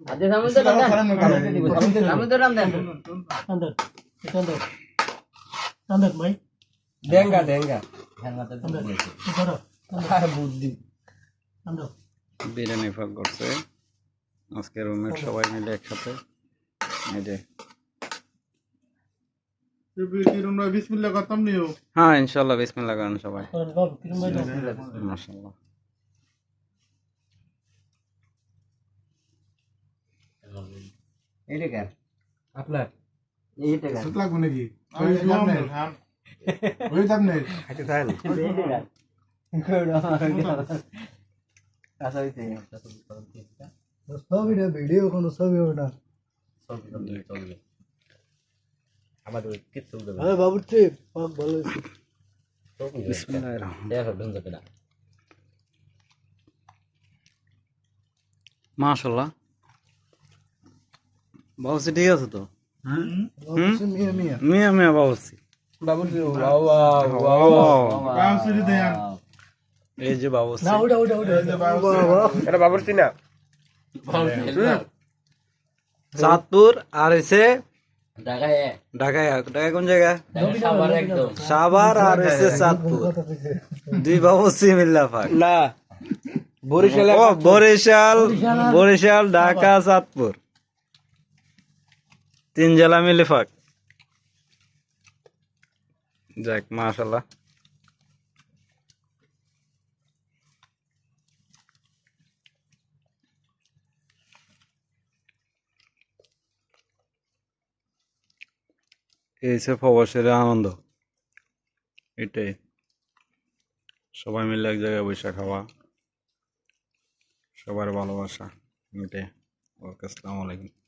আজে সামনে তো দাম সামনে তো দাম দেন अंदर अंदर अंदर भाई দেঙ্গা দেঙ্গা হ্যাঁ তো अंदर বলেছে इधर আর বুদ্ধি अंदर বিরিয়ানি ভাগ করছে আজকে রুমমেট সবাই মিলে একসাথে এই যে তোমরা বিসমিল্লাহ করতাম নিও হ্যাঁ ইনশাআল্লাহ বিসমিল্লাহ করেন সবাই और बाबू किरण भाई মাশাআল্লাহ এইটা কেন আপনার এইটা কেন সুত লাগবে নাকি আমি জুয়াম না খান ওই দাম নেই খাইতে থাকেন আচ্ছা হইছে सब वीडियो को सब होना আমাদের কিছু দেবে अरे बाबू ट्रिप पाक ভালো বিসমিল্লাহির রহমানির দেখো ঢুন যাবে না মাশাআল্লাহ বাবুসি ঠিক আছে তো बाबू मियां मियां মিয়া মিয়া বাবুসি বাবু ওয়াও ওয়াও কাম সিরি দেন এই যে বাবুসি ना उड़ा उड़ा उड़ा वाह এটা বাবুর চিনা চাঁদপুর আর এসে ঢাকায় ঢাকায় ঢাকায় কোন জায়গা সাবার একদম সাভার আর এসে চাঁদপুর দুই বাবুসি মিল্লা ফাক না বরিশালে ও বরিশাল বরিশাল ঢাকা চাঁদপুর তিন জেলা মিলে ফাক যাক মাশাআল্লাহ এই সে প্রবাসের আনন্দ এটাই সবাই মিলে এক জায়গায় বসে খাওয়া সবার ভালোবাসা এটাই ওকে আসসালামু আলাইকুম